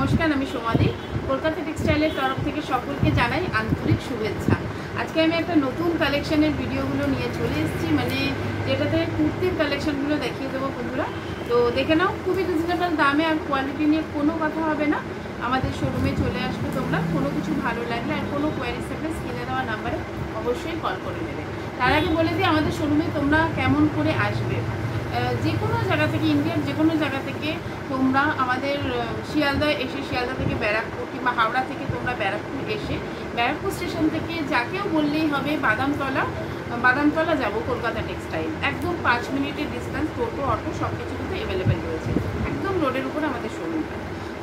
নমস্কার, আমি সোমাদি। কলকাতা টেক্সটাইলের তরফ থেকে সকলকে জানাই আন্তরিক শুভেচ্ছা। আজকে আমি একটা নতুন কালেকশনের ভিডিওগুলো নিয়ে চলে এসেছি, মানে যেটাতে কুর্তির কালেকশনগুলো দেখিয়ে দেবো বন্ধুরা। তো দেখে নাও, খুবই রিজনেবল দামে আর কোয়ালিটি নিয়ে কোনো কথা হবে না। আমাদের শোরুমে চলে আসবে তোমরা, কোনো কিছু ভালো লাগলে আর কোনো কোয়ারিজ থাকলে স্ক্রিনে দেওয়া নাম্বারে অবশ্যই কল করে নেবে। তার আগে বলে দিই আমাদের শোরুমে তোমরা কেমন করে আসবে। যে কোনো জায়গা থেকে, ইন্ডিয়ার যে কোনো জায়গা থেকে তোমরা আমাদের শিয়ালদা এসে, শিয়ালদা থেকে ব্যারাকপুর কিংবা হাওড়া থেকে তোমরা ব্যারাকপুর এসে ব্যারাকপুর স্টেশন থেকে যাকেও বললেই হবে বাদামতলা যাব কলকাতা টেক্সটাইল। একদম 5 মিনিটের ডিস্টেন্স, টোটো অটো সব কিছু কিন্তু অ্যাভেলেবেল রয়েছে, একদম রোডের উপর আমাদের শোরুমটা।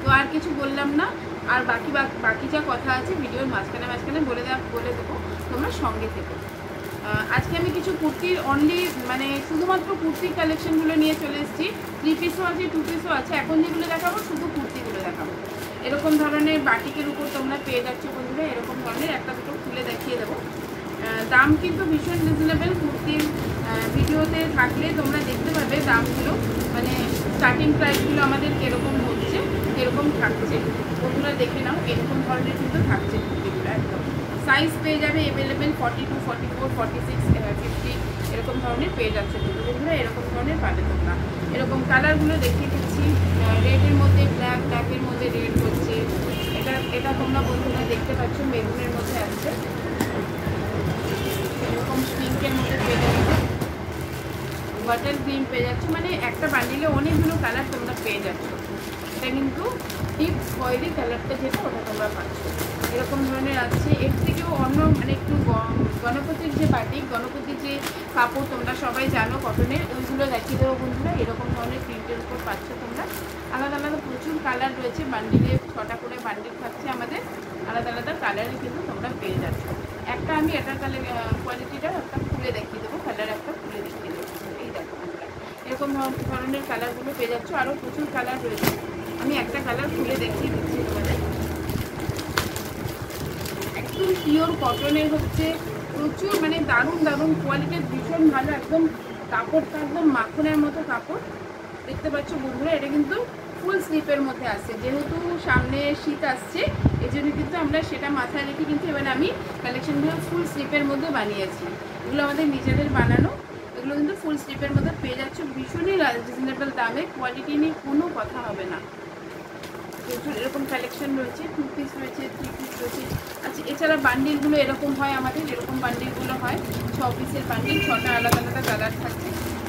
তো আর কিছু বললাম না, আর বাকি যা কথা আছে ভিডিওর মাঝখানে বলে দেবো, তোমরা সঙ্গে থেকো। আজকে আমি কিছু কুর্তির মানে শুধুমাত্র কুর্তির কালেকশনগুলো নিয়ে চলে এসেছি। 3 পিসও আছে, 2 পিসও আছে। এখন যেগুলো দেখাবো শুধু কুর্তিগুলো দেখাবো। এরকম ধরনের বাটিকের উপর তোমরা পেয়ে যাচ্ছ বন্ধুরা, এরকম ধরনের একটা দুটো খুলে দেখিয়ে দেবো। দাম কিন্তু ভীষণ রিজনেবল। কুর্তির ভিডিওতে থাকলে তোমরা দেখতে পাবে দামগুলো, মানে স্টার্টিং প্রাইসগুলো আমাদের কীরকম হচ্ছে, কীরকম থাকছে। বন্ধুরা দেখে নাও, এরকম ধরনের কিন্তু থাকছে কুর্তিগুলো। একদম সাইজ পেয়ে যাবে অ্যাভেলেবেল 42, 44, 46, 50 এরকম ধরনের পেয়ে যাচ্ছে বন্ধুরা। এরকম ধরনের পাবে তোমরা। এরকম কালারগুলো দেখিয়ে দিচ্ছি। রেডের মধ্যে ব্ল্যাক, ব্ল্যাকের মধ্যে রেড হচ্ছে। এটা তোমরা বন্ধুরা দেখতে পাচ্ছ, মেরুনের মধ্যে আছে। এরকম পিঙ্কের মধ্যে পেয়ে যাচ্ছে, বাটার গ্রিন পেয়ে যাচ্ছে। মানে একটা বান্ডিলে অনেকগুলো কালার তোমরা পেয়ে যাচ্ছ। এটা কিন্তু ডিপ খয়েরি কালারটা যেটা, ওটা তোমরা পাচ্ছ। এরকম ধরনের আছে। এর থেকেও অন্য মানে একটু গণপতির যে বাটিক, গণপতির যে কাপড় তোমরা সবাই জানো কটনের, ওইগুলো দেখিয়ে দেবো বন্ধুরা। এরকম ধরনের প্রিন্টের উপর পাচ্ছ তোমরা। আলাদা আলাদা প্রচুর কালার রয়েছে, বান্ডিলে 6টা করে বান্ডিল থাকছে আমাদের। আলাদা আলাদা কালারে কিন্তু তোমরা পেয়ে যাচ্ছ। একটা আমি এটার কালার কোয়ালিটিটা একটা খুলে দেখিয়ে দেবো, কালার একটা খুলে দেখিয়ে দেবো। এই দেখো বন্ধুরা, এরকম ধরনের কালারগুলো পেয়ে যাচ্ছ। আরও প্রচুর কালার রয়েছে, আমি একটা কালার খুলে দেখিয়ে দিচ্ছি তোমাদের। একদম পিওর কটনের হচ্ছে, প্রচুর মানে দারুণ কোয়ালিটির, ভীষণ ভালো। একদম কাপড়টা একদম মাখনের মতো কাপড় দেখতে পাচ্ছ বন্ধুরা। এটা কিন্তু ফুল স্লিপের মধ্যে আসছে, যেহেতু সামনে শীত আসছে এই জন্য কিন্তু আমরা সেটা মাথায় রেখে কিন্তু এবার আমি কালেকশনগুলো ফুল স্লিপের মধ্যে বানিয়েছি। এগুলো আমাদের নিজেদের বানানো, এগুলো কিন্তু ফুল স্লিপের মধ্যে পেয়ে যাচ্ছ ভীষণই রিজনেবল দামে। কোয়ালিটি নিয়ে কোনো কথা হবে না। প্রচুর এরকম কালেকশন রয়েছে, 2 পিস রয়েছে, 3 পিস রয়েছে। আচ্ছা, এছাড়া বান্ডিলগুলো এরকম হয় আমাদের, এরকম বান্ডিলগুলো হয় 6 পিসের বান্ডিল, 6টা আলাদা আলাদা কালার থাকছে।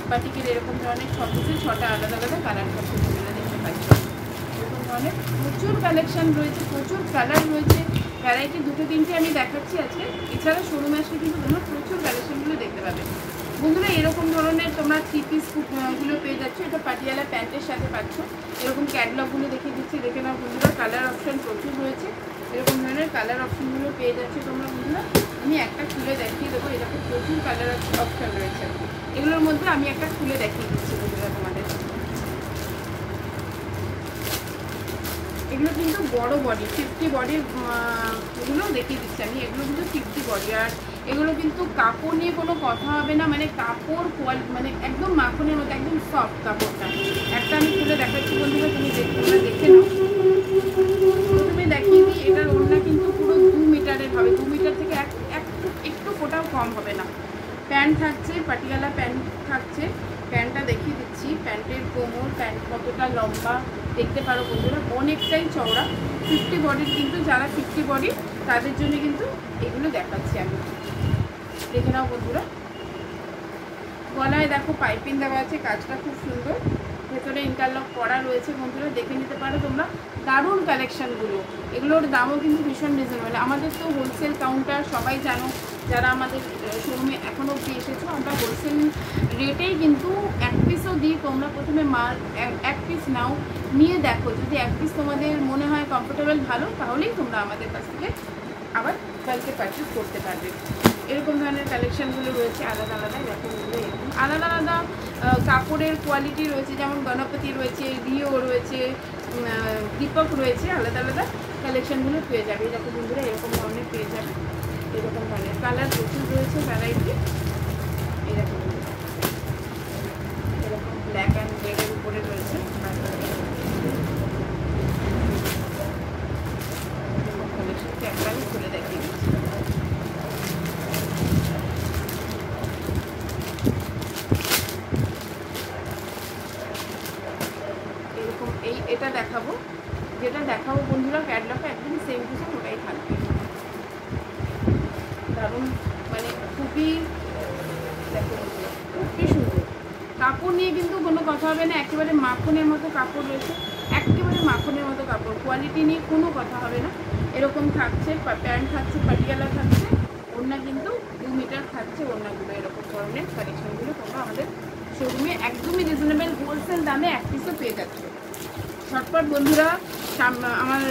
বাটিকের এরকম ধরনের 6 পিসের 6টা আলাদা আলাদা কালার থাকছে, তোমরা দেখতে পাচ্ছ। এরকম ধরনের প্রচুর কালেকশন রয়েছে, প্রচুর কালার রয়েছে। ভ্যারাইটি 2-3টে আমি দেখাচ্ছি আজকে। এছাড়া শোরুমে আসলে কিন্তু তোমরা প্রচুর কালেকশনগুলো দেখতে পাবে বন্ধুরা। এরকম ধরনের তোমরা 3 পিস গুলো পেয়ে যাচ্ছ। এটা পাটিয়ালা প্যান্টের সাথে পাচ্ছ। এরকম ক্যাটলগুলো দেখিয়ে দিচ্ছি, দেখে নাও বন্ধুরা। কালার অপশন প্রচুর রয়েছে, এরকম ধরনের কালার অপশনগুলো পেয়ে যাচ্ছে তোমরা বন্ধুরা। আমি একটা খুলে দেখিয়ে দেবো, এরকম প্রচুর কালার অপশন রয়েছে। এগুলোর মধ্যে আমি একটা খুলে দেখিয়ে দিচ্ছি বন্ধুরা তোমাদের। এগুলো কিন্তু বড় বডি, 50 বডির এগুলো দেখিয়ে দিচ্ছি আমি। এগুলো কিন্তু 50 বডি, আর এগুলো কিন্তু কাপড় নিয়ে কোনো কথা হবে না। মানে কাপড় কোয়ালিটি মানে একদম মাখনের মতো, একদম সফট কাপড়টা। একটা আমি খুলে দেখাচ্ছি বন্ধুরা, তুমি দেখে নাও। প্রথমে দেখিয়ে দিই, এটার ওড়না কিন্তু পুরো 2 মিটারের হবে। 2 মিটার থেকে একটু ফোটাও কম হবে না। প্যান্ট থাকছে, পাটিয়ালা প্যান্ট থাকছে। প্যান্টটা দেখিয়ে দিচ্ছি, প্যান্টের কোমর, প্যান্ট কতটা লম্বা দেখতে পারো বন্ধুরা, অনেকটাই চওড়া। 50 বডির কিন্তু, যারা 50 বডি তাদের জন্য কিন্তু এগুলো দেখাচ্ছি আমি। দেখে নাও বন্ধুরা। গলায় দেখো পাইপিং দেওয়া আছে, কাজটা খুব সুন্দর। ভেতরে ইন্টারলক করা রয়েছে বন্ধুরা, দেখে নিতে পারো তোমরা। দারুণ কালেকশানগুলো, এগুলোর দামও কিন্তু ভীষণ রিজনেবল। আমাদের তো হোলসেল কাউন্টার, সবাই জানো যারা আমাদের শোরুমে এখনও অবধি এসেছো, আমরা হোলসেল রেটেই কিন্তু 1 পিসও দিই। তোমরা প্রথমে মাল 1 পিস নাও, নিয়ে দেখো। যদি 1 পিস তোমাদের মনে হয় কমফোর্টেবল ভালো, তাহলেই তোমরা আমাদের কাছ থেকে আবার বাল্কে পারচেস করতে পারবে। এরকম ধরনের কালেকশানগুলো রয়েছে আলাদা আলাদা। দেখো আলাদা আলাদা কাপড়ের কোয়ালিটি রয়েছে, যেমন গণপতি রয়েছে, রিও রয়েছে, দীপক রয়েছে। আলাদা আলাদা কালেকশানগুলো পেয়ে যাবে। দেখো বন্ধুরা, এরকম ধরনের পেয়ে যাবে। এরকম ধরনের কালার প্রচুর রয়েছে, ভ্যারাইটি। এরকম ব্ল্যাক অ্যান্ড রেডের উপরে রয়েছে। এরকম এটা দেখাবো, যেটা দেখাবো বন্ধুরা ক্যাটলগে একদম সেম টু সেম ওটাই থাকবে। দারুণ মানে খুবই দেখো খুবই সুন্দর। কাপড় নিয়ে কিন্তু কোনো কথা হবে না, একেবারে মাখনের মতো কাপড় রয়েছে, একেবারে মাখনের মতো কাপড়, কোয়ালিটি নিয়ে কোনো কথা হবে না। এরকম থাকছে, প্যান্ট থাকছে, পাটিয়ালা থাকছে, ওড়না কিন্তু 2 মিটার থাকছে ওড়নাগুলো। এরকম ধরনের কালেকশনগুলো তোমরা আমাদের শোরুমে একদমই রিজনেবল হোলসেল দামে এক পিসও পেয়ে যাচ্ছে। ঝটপট বন্ধুরা আমার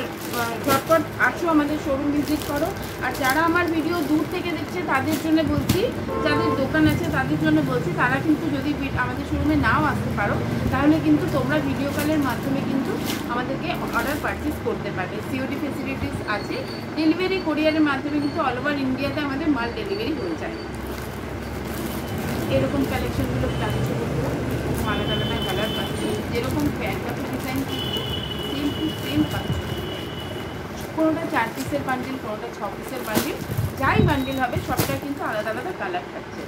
ঝটপট আসো, আমাদের শোরুম ভিজিট করো। আর যারা আমার ভিডিও দূর থেকে দেখছে তাদের জন্য বলছি, যাদের দোকান আছে তাদের জন্য বলছি, তারা কিন্তু যদি আমাদের শোরুমে নাও আসতে পারো তাহলে কিন্তু তোমরা ভিডিও কলের মাধ্যমে কিন্তু আমাদেরকে অর্ডার পারচেস করতে পারবে। সিওডি ফেসিলিটিস আছে, ডেলিভারি কোরিয়ারের মাধ্যমে কিন্তু অল ওভার ইন্ডিয়াতে আমাদের মাল ডেলিভারি হয়ে যায়। এরকম কালেকশনগুলো পাচ্ছ বন্ধুরা, আলাদা আলাদা কালার পাচ্ছি, যেরকম প্যান্টটা ডিজাইন সেম টু সেম পাচ্ছি। কোনোটা 4 পিসের বান্ডিল, কোনোটা 6 পিসের বান্ডিল, যাই বান্ডিল হবে সবটা কিন্তু আলাদা আলাদা কালার থাকছে।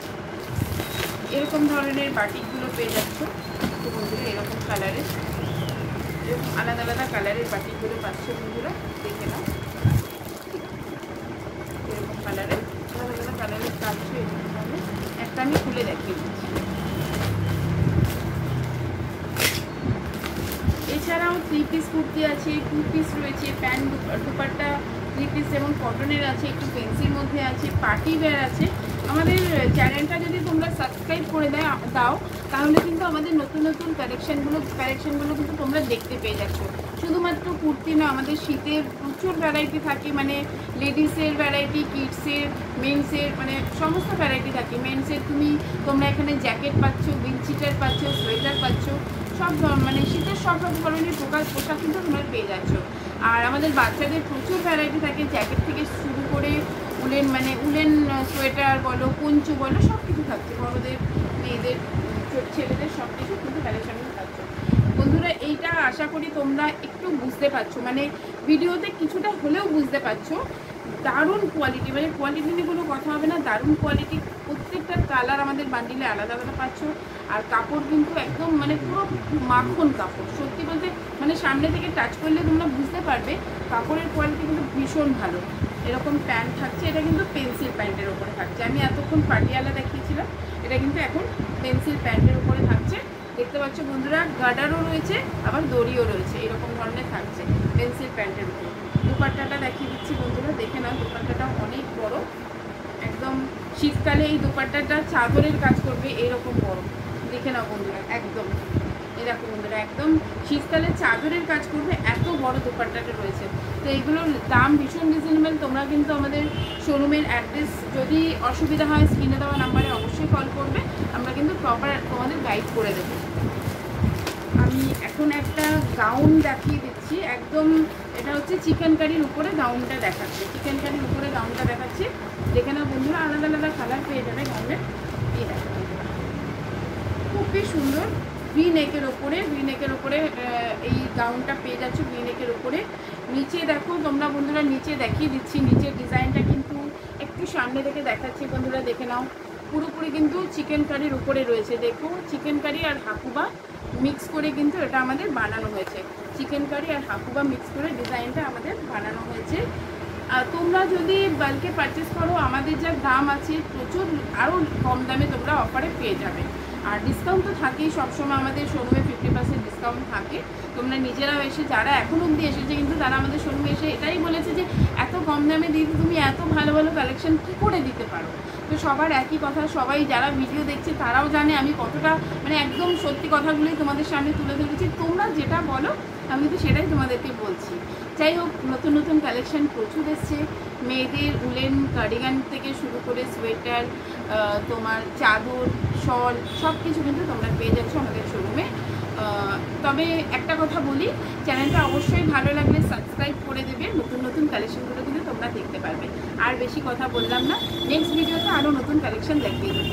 এরকম ধরনের বাটিকগুলো পেয়ে যাচ্ছ তো বন্ধুরা, এরকম কালারের আলাদা আলাদা কালারের বাটিকগুলো পাচ্ছ বন্ধুরা, দেখে নাও। এরকম কালারের আলাদা আলাদা কালারের পাচ্ছ। এরকম ধরনের একটা আমি খুলে দেখিয়ে দিচ্ছি। এছাড়াও 3 পিস কুর্তি আছে, 2 পিস রয়েছে, প্যান্ট দুপাট্টা 3 পিস এবং কটনের আছে, একটু ফেন্সির মধ্যে আছে, পার্টি ওয়্যার আছে। আমাদের চ্যানেলটা যদি তোমরা সাবস্ক্রাইব করে দাও তাহলে কিন্তু আমাদের নতুন নতুন কালেকশনগুলো কিন্তু তোমরা দেখতে পেয়ে যাচ্ছ। শুধুমাত্র কুর্তি না, আমাদের শীতের প্রচুর ভ্যারাইটি থাকে, মানে লেডিসের ভ্যারাইটি, কিডসের, মেন্সের, মানে সমস্ত ভ্যারাইটি থাকে। মেন্সের তোমরা এখানে জ্যাকেট পাচ্ছ, উইন্ডচিটার পাচ্ছ, সোয়েটার পাচ্ছ, সব মানে শীতের সব ধরনের পোশাক কিন্তু তোমরা পেয়ে যাচ্ছ। আর আমাদের বাচ্চাদের প্রচুর ভ্যারাইটি থাকে, জ্যাকেট থেকে শুরু করে উলেন সোয়েটার বলো, পঞ্চু বলো, সব কিছু থাকছে। বড়দের, মেয়েদের, ছেলেদের সব কিছু কিন্তু কালেকশন থাকছে বন্ধুরা। এইটা আশা করি তোমরা একটু বুঝতে পারছো, মানে ভিডিওতে কিছুটা হলেও বুঝতে পারছো। দারুণ কোয়ালিটি, মানে কোয়ালিটি নিয়ে কোনো কথা হবে না, দারুণ কোয়ালিটি। প্রত্যেকটা কালার আমাদের বান্ডিলে আলাদা আলাদা পাচ্ছ। আর কাপড় কিন্তু একদম মানে পুরো মাখন কাপড়, সত্যি বলতে মানে সামনে থেকে টাচ করলে তোমরা বুঝতে পারবে কাপড়ের কোয়ালিটি কিন্তু ভীষণ ভালো। এরকম প্যান্ট থাকছে, এটা কিন্তু পেন্সিল প্যান্টের ওপরে থাকছে। আমি এতক্ষণ পাটিয়ালা দেখিয়েছিলাম, এটা কিন্তু এখন পেন্সিল প্যান্টের উপরে থাকছে। দেখতে পাচ্ছ বন্ধুরা, গার্ডারও রয়েছে, আবার দড়িও রয়েছে, এরকম ধরনের থাকছে পেন্সিল প্যান্টের উপর। দুপাট্টাটা দেখিয়ে দিচ্ছি বন্ধুরা, দেখে নাও। দুপাট্টাটা অনেক বড়, একদম শীতকালে এই দুপাট্টাটা চাদরের কাজ করবে, এরকম বড়। দেখে নাও বন্ধুরা, একদম এরকম বন্ধুরা, একদম শীতকালে চাদরের কাজ করবে, এত বড় দুপাট্টাটা রয়েছে। তো এইগুলোর দাম ভীষণ রিজনেবল। তোমরা কিন্তু আমাদের শোরুমের অ্যাড্রেস যদি অসুবিধা হয় স্ক্রিনে দেওয়া নাম্বারে অবশ্যই কল করবে, আমরা কিন্তু প্রপার তোমাদের গাইড করে দেবো। আমি এখন একটা গাউন দেখিয়ে দিচ্ছি, একদম এটা হচ্ছে চিকেন কারির উপরে গাউনটা দেখাচ্ছে, চিকেন কারির উপরে গাউনটা দেখাচ্ছে। দেখে নাও বন্ধুরা, আলাদা আলাদা কালার পেয়ে যাবে গাউনের। এই দেখো খুবই সুন্দর, ভি নেকের ওপরে এই গাউনটা পেয়ে যাচ্ছ, ভি নেকের ওপরে। নিচে দেখো তোমরা বন্ধুরা, নিচে দেখিয়ে দিচ্ছি, নিচের ডিজাইনটা কিন্তু একটু সামনে থেকে দেখাচ্ছি বন্ধুরা, দেখে নাও। পুরোপুরি কিন্তু চিকেন কারির উপরে রয়েছে। দেখো চিকেন কারি আর হাকুবা মিক্স করে কিন্তু এটা আমাদের বানানো হয়েছে, চিকেন কারি আর হাকুবা মিক্স করে ডিজাইনটা আমাদের বানানো হয়েছে। তোমরা যদি বাল্কে পারচেস করো, আমাদের যা দাম আছে প্রচুর আরও কম দামে তোমরা অফারে পেয়ে যাবে। আর ডিসকাউন্ট তো থাকেই সবসময়, আমাদের শোরুমে 50% ডিসকাউন্ট থাকে। তোমরা নিজেরাও এসে, যারা এখন অবধি এসেছে কিন্তু তারা আমাদের শোরুমে এসে এটাই বলেছে যে এত কম দামে দিতে তুমি এত ভালো ভালো কালেকশন কী করে দিতে পারো। তো সবার একই কথা, সবাই যারা ভিডিও দেখছে তারাও জানে আমি কতটা মানে একদম সত্যি কথাগুলোই তোমাদের সামনে তুলে ধরেছি। তোমরা যেটা বলো আমি কিন্তু সেটাই তোমাদেরকে বলছি। যাই হোক, নতুন নতুন কালেকশন প্রচুর এসছে, মেয়েদের উলেন কার্ডিগান থেকে শুরু করে সোয়েটার, তোমার চাদর, শল, সব কিছু কিন্তু তোমরা পেয়ে যাচ্ছ আমাদের শোরুমে। তবে একটা কথা বলি, চ্যানেলটা অবশ্যই ভালো লাগলে সাবস্ক্রাইব করে দেবে, নতুন নতুন কালেকশনগুলো কিন্তু তোমরা দেখতে পারবে। আর বেশি কথা বললাম না, নেক্সট ভিডিওতে আরও নতুন কালেকশন দেখিয়ে দেবো।